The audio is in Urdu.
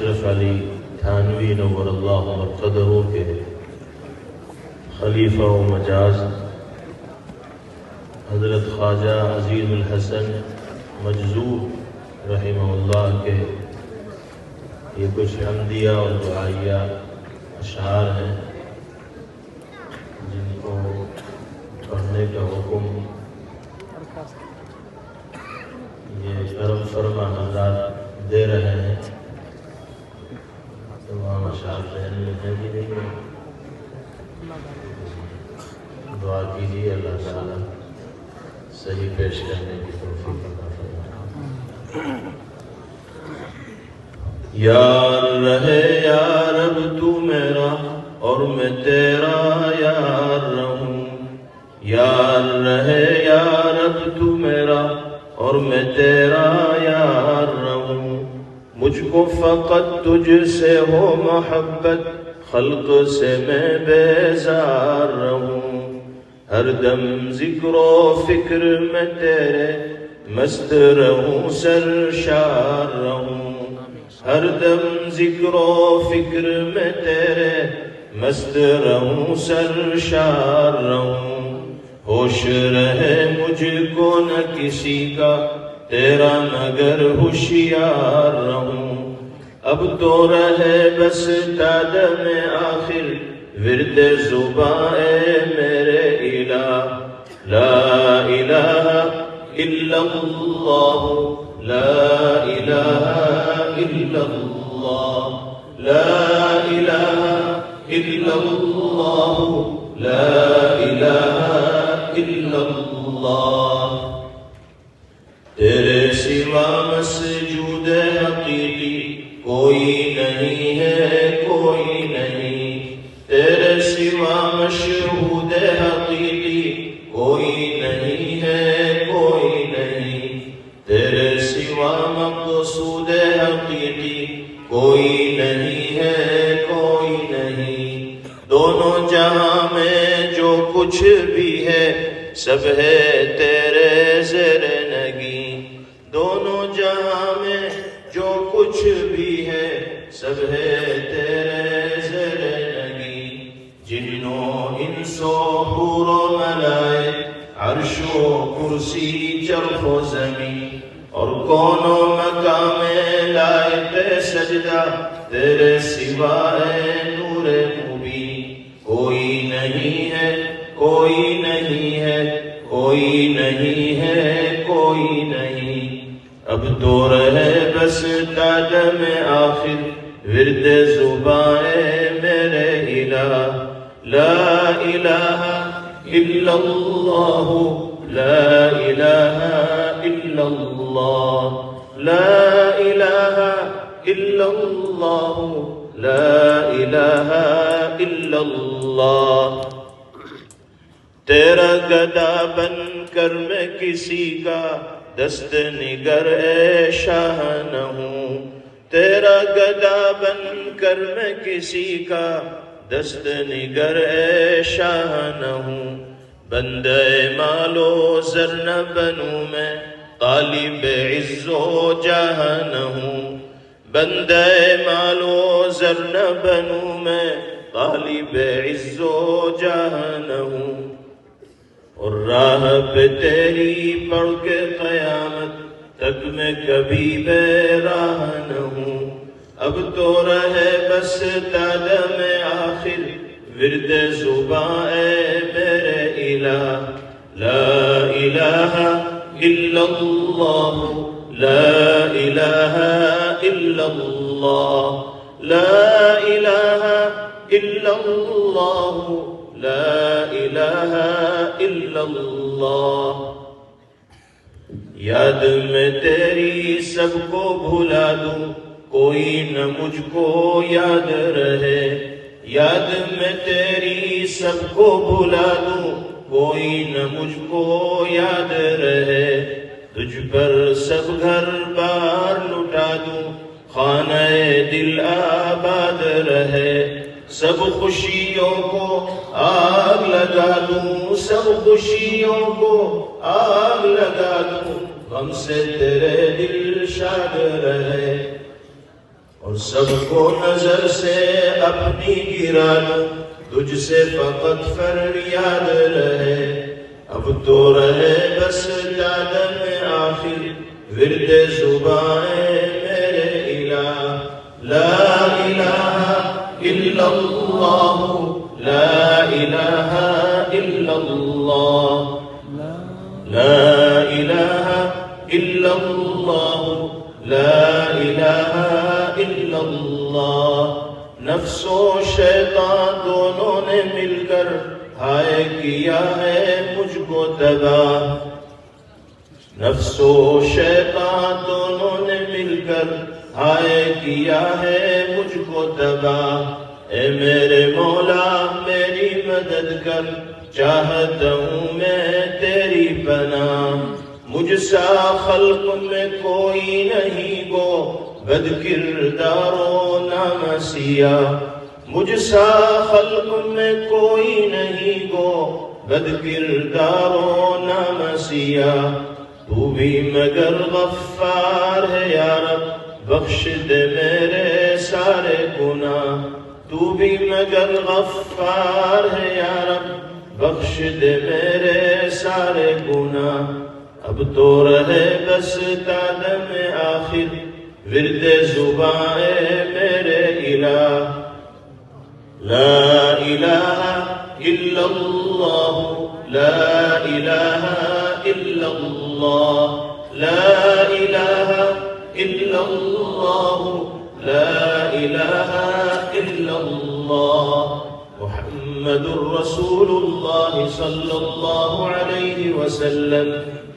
اشرف علی تھانوی نور اللہ مرقدہ کے خلیفہ و مجاز حضرت خواجہ عزیز الحسن مجذوب رحمہ اللہ کے یہ کچھ حمدیہ اور دعائیہ اشعار ہیں جن کو پڑھنے کا حکم یہ کرم فرما حضرات دے رہے ہیں۔ تمام اشعار ذہن میں ہے کہ نہیں ہے؟ دعا کیجیے اللہ تعالیٰ صحیح پیش کرنے کی توفیق عطا فرمائے۔ یار رہے یا رب تو میرا اور میں تیرا یار رہوں، یار رہے یا رب تو میرا اور میں تیرا یار رہوں، مجھ کو فقط تجھ سے ہو محبت، خلق سے میں بیزار رہوں، ہر دم ذکر و فکر میں تیرے مست رہوں، سرشار رہوں، ہر دم ذکر و فکر میں تیرے مست رہوں، سرشار رہوں، ہوش رہے مجھ کو نہ کسی کا تیرا مگر ہوشیار رہوں، اب تو رہے بس تادم آخر ورد زباں اے میرے الہ، لا الہ الا اللہ، لا الہ الا اللہ، لا الہ الا اللہ، لا الہ الا اللہ، تیرے سوا مسجود حقیقی کوئی نہیں ہے، کوئی نہیں، تیرے سوا مشہود حقیقی کوئی نہیں ہے، کوئی نہیں، تیرے سوا مقصود حقیقی کوئی نہیں ہے، کوئی نہیں، دونوں جہاں میں جو کچھ بھی ہے سب ہے تیرے زیر نگیں، دونوں جہاں میں جو کچھ بھی ہے سب ہے تیرے زیر نگیں، جنوں انس و حور و ملائک، عرش و کرسی، چرخ و زمین، اور کون و مقام لائق سجدہ تیرے سوائے نور مبین، کوئی نہیں ہے، کوئی نہیں ہے، کوئی نہیں ہے، کوئی نہیں، اب تو رہے بس تادم آخر ورد زباں میرے الہ، لا الہ الا اللہ، لا الہ الا اللہ، لا الہ الا اللہ، لا الہ الا اللہ، تیرا گدا بن کر میں کسی کا دست نگر اے شاہ نہ ہوں، تیرا گدا بن کر میں کسی کا دست نگر اے شاہ نہ ہوں، بندہ مال و زر نہ بنوں میں، طالب عز و جاہ نہ ہوں، بندہ مال و زر نہ بنوں میں، طالب عز و جاہ نہ ہوں، اور راہ پہ تیری پڑھ کے قیامت تک میں کبھی بے راہ نہ ہوں، اب تو رہے بس تادم آخر ورد زباں اے میرے الہ، لا الہ الا اللہ، لا الہ الا اللہ، لا الہ الا اللہ، لا الہ الا اللہ، یاد میں تیری سب کو بھلا دوں کوئی نہ مجھ کو یاد رہے، یاد میں تیری سب کو بھلا دوں کوئی نہ مجھ کو یاد رہے، تجھ پر سب گھر بار لٹا دوں خانہ دل آباد رہے، سب خوشیوں کو آگ لگا دوں، سب خوشیوں کو آگ لگا دوں، غم سے تیرے دل شاد رہے، اور سب کو نظر سے اپنی گرا لوں، تجھ سے فقط فریاد رہے، اب تو رہے بس دادم آخر ورد زبائیں میرے الہ، لا الہ الا اللہ، لا الہ الا اللہ، لا الہ الا اللہ، لا الہ الا اللہ۔ نفس و شیطان دونوں نے مل کر ہائے کیا ہے مجھ کو تباہ، نفس و شیطان دونوں نے مل کر ہائے کیا ہے مجھ کو تباہ۔ اے میرے مولا میری مدد کر، چاہتا ہوں میں تیری پناہ، مجھ سا خلق میں کوئی نہیں گو بد کردار و نامسیہ، مجھ سا خلق میں کوئی نہیں گو بد کردار و نامسیہ، تو بھی مگر غفار ہے یا رب بخش دے میرے سارے گناہ، تو بھی مگر غفار ہے یا رب بخش دے میرے سارے گناہ، اب تو رہے بس دادم آخر ورد زبائیں میرے الہ، لا الہ الا اللہ، لا الہ الا اللہ، لا الہ الا اللہ، لا الہ الا اللہ، محمد رسول اللہ صلی اللہ علیہ وسلم۔